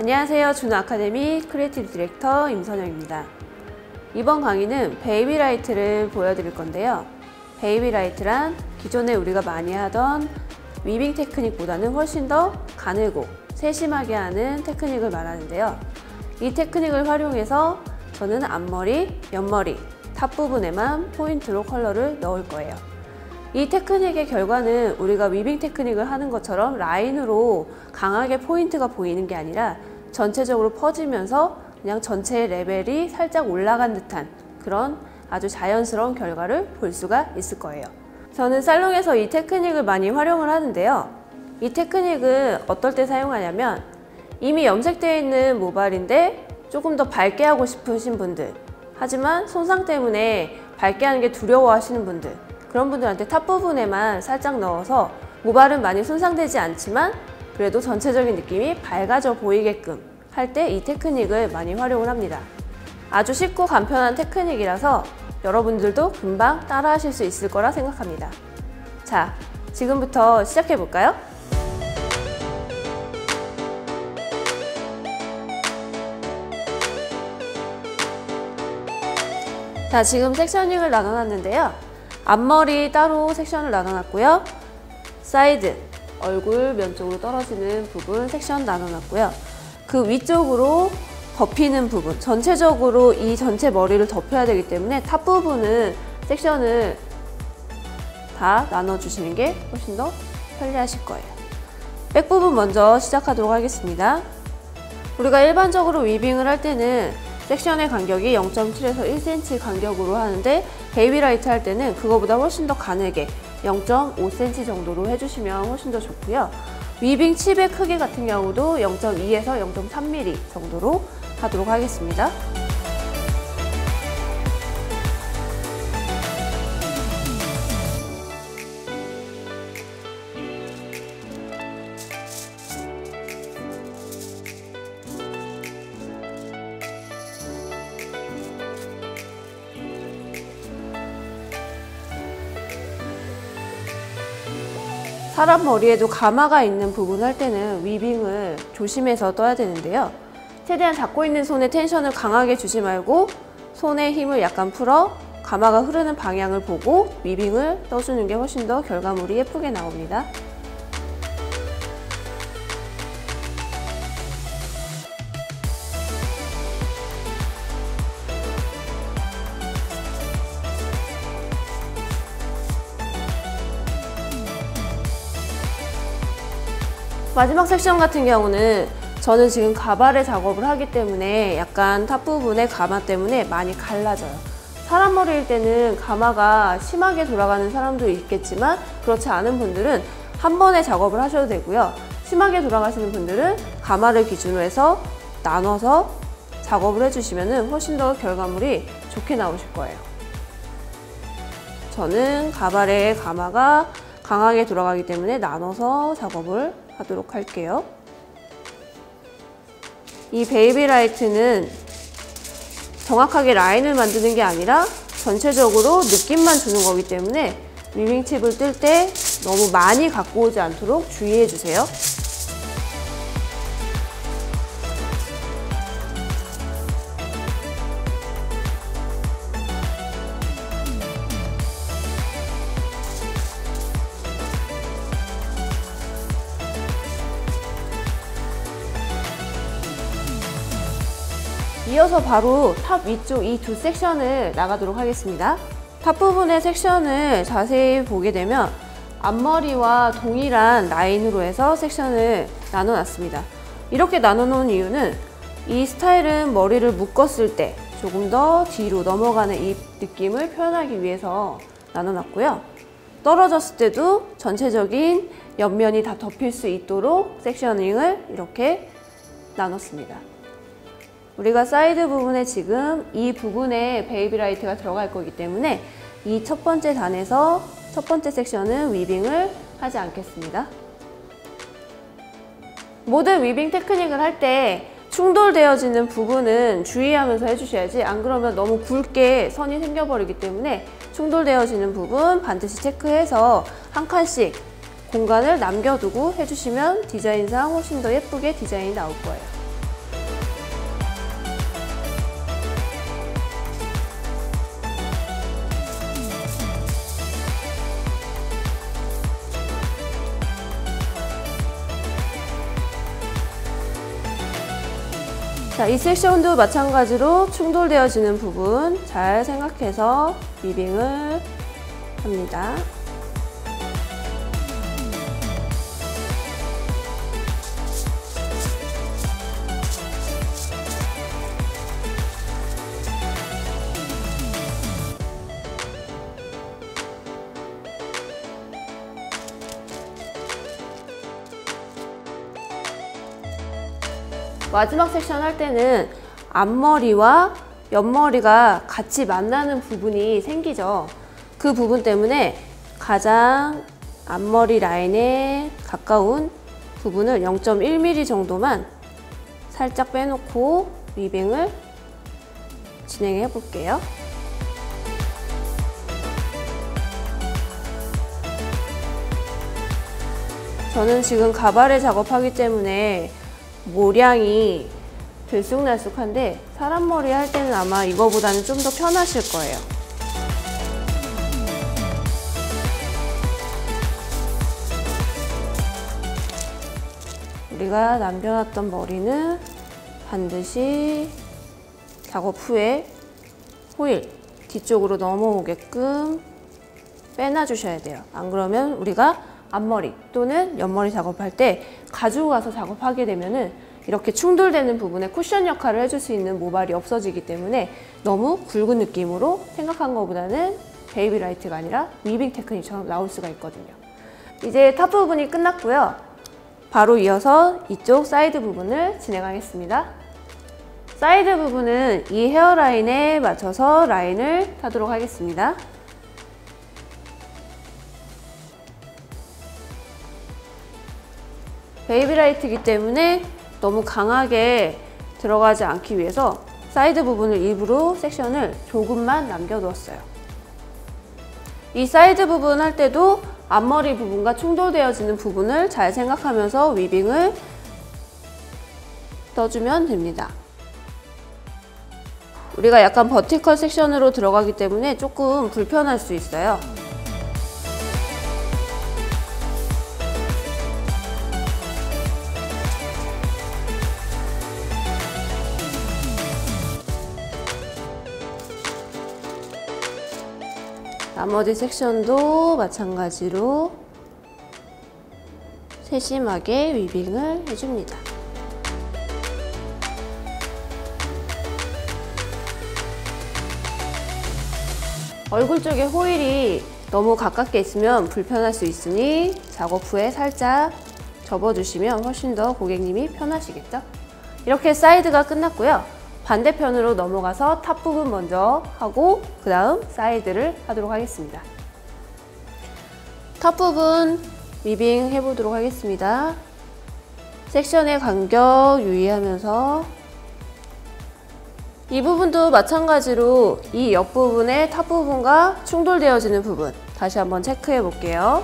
안녕하세요. 준호 아카데미 크리에이티브 디렉터 임선영입니다. 이번 강의는 베이비라이트를 보여드릴 건데요. 베이비라이트란 기존에 우리가 많이 하던 위빙 테크닉보다는 훨씬 더 가늘고 세심하게 하는 테크닉을 말하는데요. 이 테크닉을 활용해서 저는 앞머리, 옆머리, 탑 부분에만 포인트로 컬러를 넣을 거예요. 이 테크닉의 결과는 우리가 위빙 테크닉을 하는 것처럼 라인으로 강하게 포인트가 보이는 게 아니라 전체적으로 퍼지면서 그냥 전체의 레벨이 살짝 올라간 듯한 그런 아주 자연스러운 결과를 볼 수가 있을 거예요. 저는 살롱에서 이 테크닉을 많이 활용을 하는데요. 이 테크닉은 어떨 때 사용하냐면 이미 염색되어 있는 모발인데 조금 더 밝게 하고 싶으신 분들, 하지만 손상 때문에 밝게 하는 게 두려워하시는 분들, 그런 분들한테 탑 부분에만 살짝 넣어서 모발은 많이 손상되지 않지만 그래도 전체적인 느낌이 밝아져 보이게끔 할 때 이 테크닉을 많이 활용을 합니다. 아주 쉽고 간편한 테크닉이라서 여러분들도 금방 따라 하실 수 있을 거라 생각합니다. 자, 지금부터 시작해 볼까요? 자, 지금 섹셔닝을 나눠놨는데요. 앞머리 따로 섹션을 나눠놨고요. 사이드, 얼굴 면 쪽으로 떨어지는 부분 섹션 나눠놨고요. 그 위쪽으로 덮이는 부분, 전체적으로 이 전체 머리를 덮여야 되기 때문에 탑 부분은 섹션을 다 나눠주시는 게 훨씬 더 편리하실 거예요. 백 부분 먼저 시작하도록 하겠습니다. 우리가 일반적으로 위빙을 할 때는 섹션의 간격이 0.7에서 1cm 간격으로 하는데 베이비라이트 할 때는 그거보다 훨씬 더 가늘게 0.5cm 정도로 해주시면 훨씬 더 좋고요. 위빙 칩의 크기 같은 경우도 0.2에서 0.3mm 정도로 하도록 하겠습니다. 사람 머리에도 가마가 있는 부분 할 때는 위빙을 조심해서 떠야 되는데요. 최대한 잡고 있는 손에 텐션을 강하게 주지 말고 손에 힘을 약간 풀어 가마가 흐르는 방향을 보고 위빙을 떠주는 게 훨씬 더 결과물이 예쁘게 나옵니다. 마지막 섹션 같은 경우는 저는 지금 가발의 작업을 하기 때문에 약간 탑 부분의 가마 때문에 많이 갈라져요. 사람 머리일 때는 가마가 심하게 돌아가는 사람도 있겠지만 그렇지 않은 분들은 한 번에 작업을 하셔도 되고요. 심하게 돌아가시는 분들은 가마를 기준으로 해서 나눠서 작업을 해주시면 훨씬 더 결과물이 좋게 나오실 거예요. 저는 가발의 가마가 강하게 돌아가기 때문에 나눠서 작업을 하도록 할게요. 이 베이비라이트는 정확하게 라인을 만드는 게 아니라 전체적으로 느낌만 주는 거기 때문에 위빙 팁을 뜰 때 너무 많이 갖고 오지 않도록 주의해 주세요. 이어서 바로 탑 위쪽 이 두 섹션을 나가도록 하겠습니다. 탑 부분의 섹션을 자세히 보게 되면 앞머리와 동일한 라인으로 해서 섹션을 나눠놨습니다. 이렇게 나눠놓은 이유는 이 스타일은 머리를 묶었을 때 조금 더 뒤로 넘어가는 이 느낌을 표현하기 위해서 나눠놨고요. 떨어졌을 때도 전체적인 옆면이 다 덮일 수 있도록 섹셔닝을 이렇게 나눴습니다. 우리가 사이드 부분에 지금 이 부분에 베이비라이트가 들어갈 거기 때문에 이 첫 번째 단에서 첫 번째 섹션은 위빙을 하지 않겠습니다. 모든 위빙 테크닉을 할 때 충돌되어지는 부분은 주의하면서 해주셔야지, 안 그러면 너무 굵게 선이 생겨버리기 때문에 충돌되어지는 부분 반드시 체크해서 한 칸씩 공간을 남겨두고 해주시면 디자인상 훨씬 더 예쁘게 디자인이 나올 거예요. 자, 이 섹션도 마찬가지로 충돌되어지는 부분 잘 생각해서 위빙을 합니다. 마지막 섹션 할 때는 앞머리와 옆머리가 같이 만나는 부분이 생기죠. 그 부분 때문에 가장 앞머리 라인에 가까운 부분을 0.1mm 정도만 살짝 빼놓고 위빙을 진행해 볼게요. 저는 지금 가발을 작업하기 때문에 모량이 들쑥날쑥한데 사람 머리 할 때는 아마 이거보다는 좀 더 편하실 거예요. 우리가 남겨놨던 머리는 반드시 작업 후에 호일 뒤쪽으로 넘어오게끔 빼놔 주셔야 돼요. 안 그러면 우리가 앞머리 또는 옆머리 작업할 때 가지고 가서 작업하게 되면은 이렇게 충돌되는 부분에 쿠션 역할을 해줄 수 있는 모발이 없어지기 때문에 너무 굵은 느낌으로 생각한 것보다는 베이비 라이트가 아니라 위빙 테크닉처럼 나올 수가 있거든요. 이제 탑 부분이 끝났고요. 바로 이어서 이쪽 사이드 부분을 진행하겠습니다. 사이드 부분은 이 헤어라인에 맞춰서 라인을 타도록 하겠습니다. 베이비 라이트이기 때문에 너무 강하게 들어가지 않기 위해서 사이드 부분을 일부러 섹션을 조금만 남겨두었어요. 이 사이드 부분 할 때도 앞머리 부분과 충돌되어지는 부분을 잘 생각하면서 위빙을 떠주면 됩니다. 우리가 약간 버티컬 섹션으로 들어가기 때문에 조금 불편할 수 있어요. 나머지 섹션도 마찬가지로 세심하게 위빙을 해줍니다. 얼굴 쪽에 호일이 너무 가깝게 있으면 불편할 수 있으니 작업 후에 살짝 접어주시면 훨씬 더 고객님이 편하시겠죠? 이렇게 사이드가 끝났고요. 반대편으로 넘어가서 탑 부분 먼저 하고 그 다음 사이드를 하도록 하겠습니다. 탑 부분 위빙 해보도록 하겠습니다. 섹션의 간격 유의하면서 이 부분도 마찬가지로 이 옆부분의 탑 부분과 충돌되어지는 부분 다시 한번 체크해 볼게요.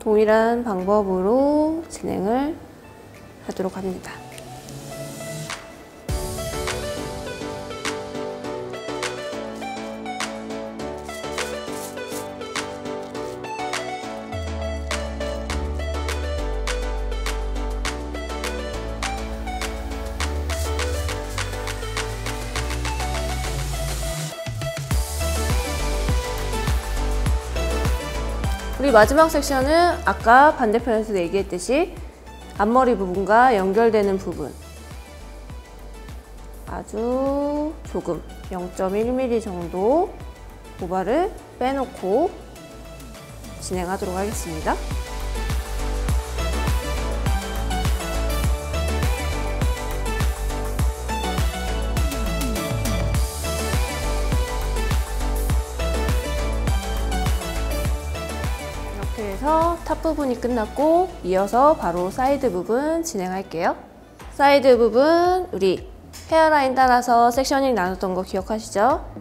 동일한 방법으로 진행을 하도록 합니다. 우리 마지막 섹션은 아까 반대편에서 얘기했듯이 앞머리 부분과 연결되는 부분 아주 조금 0.1mm 정도 모발을 빼놓고 진행하도록 하겠습니다. 이렇게 해서 탑 부분이 끝났고 이어서 바로 사이드 부분 진행할게요. 사이드 부분 우리 헤어라인 따라서 섹셔닝 나눴던 거 기억하시죠?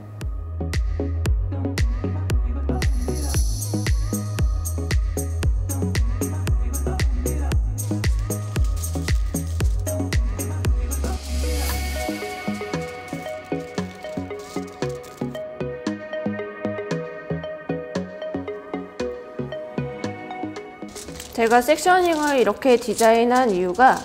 제가 섹셔닝을 이렇게 디자인한 이유가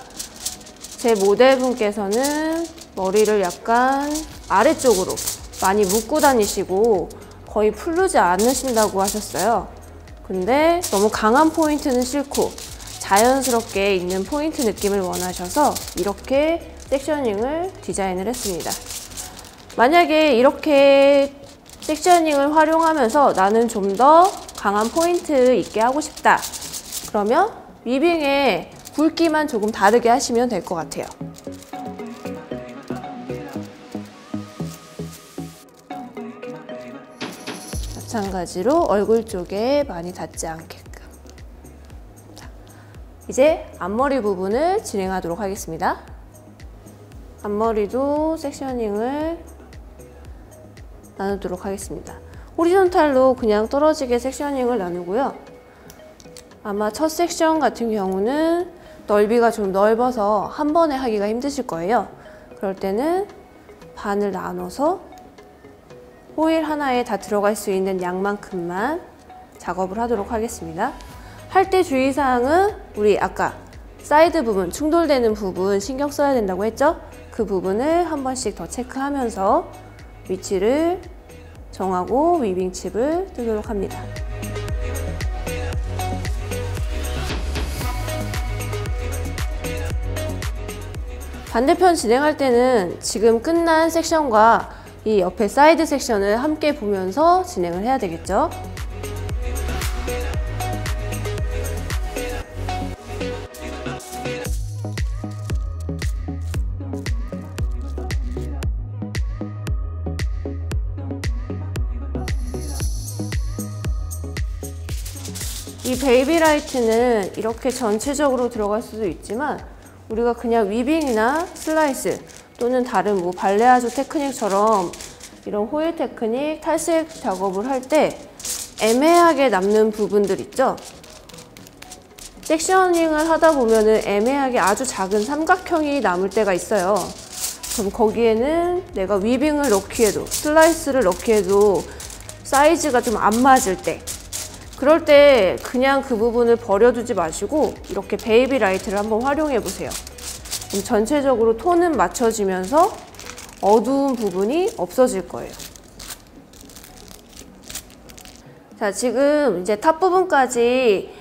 제 모델분께서는 머리를 약간 아래쪽으로 많이 묶고 다니시고 거의 풀르지 않으신다고 하셨어요. 근데 너무 강한 포인트는 싫고 자연스럽게 있는 포인트 느낌을 원하셔서 이렇게 섹셔닝을 디자인을 했습니다. 만약에 이렇게 섹셔닝을 활용하면서 나는 좀 더 강한 포인트 있게 하고 싶다. 그러면 위빙의 굵기만 조금 다르게 하시면 될 것 같아요. 마찬가지로 얼굴 쪽에 많이 닿지 않게끔. 자, 이제 앞머리 부분을 진행하도록 하겠습니다. 앞머리도 섹셔닝을 나누도록 하겠습니다. 호리존탈로 그냥 떨어지게 섹셔닝을 나누고요. 아마 첫 섹션 같은 경우는 넓이가 좀 넓어서 한 번에 하기가 힘드실 거예요. 그럴 때는 반을 나눠서 호일 하나에 다 들어갈 수 있는 양만큼만 작업을 하도록 하겠습니다. 할 때 주의사항은 우리 아까 사이드 부분, 충돌되는 부분 신경 써야 된다고 했죠? 그 부분을 한 번씩 더 체크하면서 위치를 정하고 위빙칩을 뜨도록 합니다. 반대편 진행할 때는 지금 끝난 섹션과 이 옆에 사이드 섹션을 함께 보면서 진행을 해야 되겠죠. 이 베이비라이트는 이렇게 전체적으로 들어갈 수도 있지만 우리가 그냥 위빙이나 슬라이스 또는 다른 뭐 발레아조 테크닉처럼 이런 호일 테크닉, 탈색 작업을 할 때 애매하게 남는 부분들 있죠? 섹셔닝을 하다 보면은 애매하게 아주 작은 삼각형이 남을 때가 있어요. 그럼 거기에는 내가 위빙을 넣기에도 슬라이스를 넣기에도 사이즈가 좀 안 맞을 때, 그럴 때 그냥 그 부분을 버려두지 마시고 이렇게 베이비 라이트를 한번 활용해 보세요. 그럼 전체적으로 톤은 맞춰지면서 어두운 부분이 없어질 거예요. 자, 지금 이제 탑 부분까지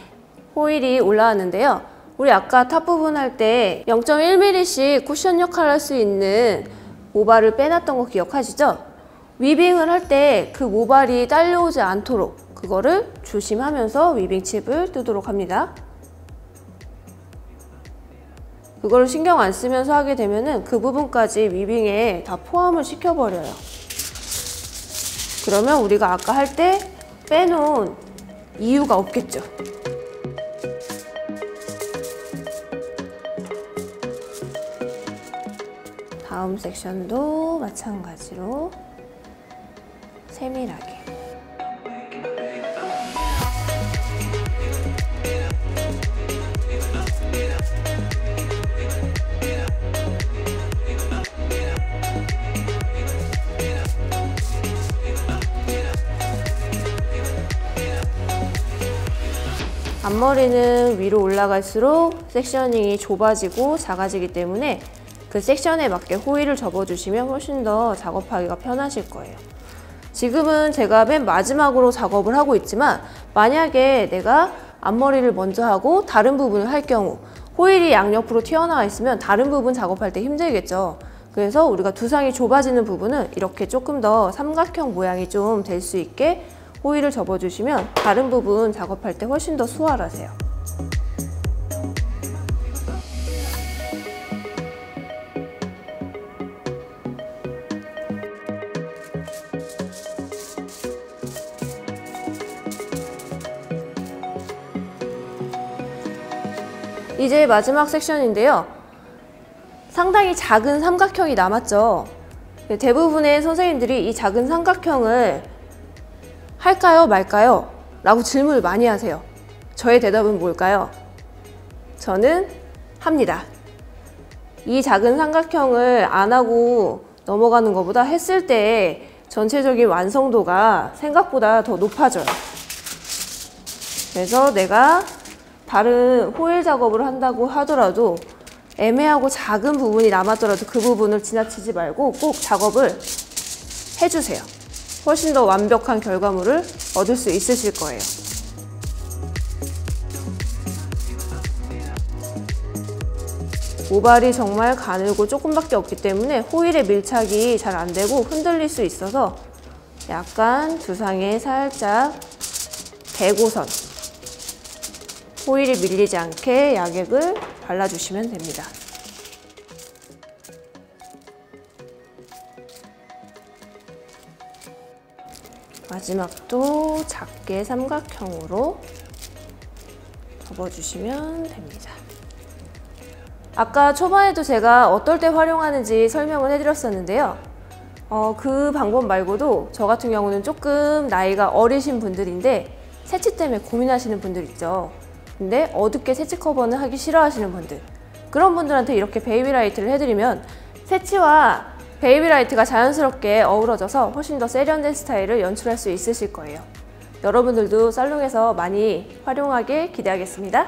호일이 올라왔는데요. 우리 아까 탑 부분 할 때 0.1mm씩 쿠션 역할을 할 수 있는 모발을 빼놨던 거 기억하시죠? 위빙을 할 때 그 모발이 딸려오지 않도록 그거를 조심하면서 위빙칩을 뜨도록 합니다. 그거를 신경 안 쓰면서 하게 되면은 그 부분까지 위빙에 다 포함을 시켜버려요. 그러면 우리가 아까 할 때 빼놓은 이유가 없겠죠. 다음 섹션도 마찬가지로 세밀하게. 앞머리는 위로 올라갈수록 섹셔닝이 좁아지고 작아지기 때문에 그 섹션에 맞게 호일을 접어주시면 훨씬 더 작업하기가 편하실 거예요. 지금은 제가 맨 마지막으로 작업을 하고 있지만 만약에 내가 앞머리를 먼저 하고 다른 부분을 할 경우 호일이 양옆으로 튀어나와 있으면 다른 부분 작업할 때 힘들겠죠. 그래서 우리가 두상이 좁아지는 부분은 이렇게 조금 더 삼각형 모양이 좀 될 수 있게 호일을 접어주시면 다른 부분 작업할 때 훨씬 더 수월하세요. 이제 마지막 섹션인데요. 상당히 작은 삼각형이 남았죠. 대부분의 선생님들이 이 작은 삼각형을 할까요 말까요? 라고 질문을 많이 하세요. 저의 대답은 뭘까요? 저는 합니다. 이 작은 삼각형을 안 하고 넘어가는 것보다 했을 때 전체적인 완성도가 생각보다 더 높아져요. 그래서 내가 다른 호일 작업을 한다고 하더라도 애매하고 작은 부분이 남았더라도 그 부분을 지나치지 말고 꼭 작업을 해주세요. 훨씬 더 완벽한 결과물을 얻을 수 있으실 거예요. 모발이 정말 가늘고 조금밖에 없기 때문에 호일의 밀착이 잘 안 되고 흔들릴 수 있어서 약간 두상에 살짝 대고선, 호일이 밀리지 않게 약액을 발라주시면 됩니다. 마지막도 작게 삼각형으로 접어주시면 됩니다. 아까 초반에도 제가 어떨 때 활용하는지 설명을 해드렸었는데요. 그 방법 말고도 저 같은 경우는 조금 나이가 어리신 분들인데 새치 때문에 고민하시는 분들 있죠. 근데 어둡게 새치 커버는 하기 싫어하시는 분들, 그런 분들한테 이렇게 베이비라이트를 해드리면 새치와 베이비라이트가 자연스럽게 어우러져서 훨씬 더 세련된 스타일을 연출할 수 있으실 거예요. 여러분들도 살롱에서 많이 활용하길 기대하겠습니다.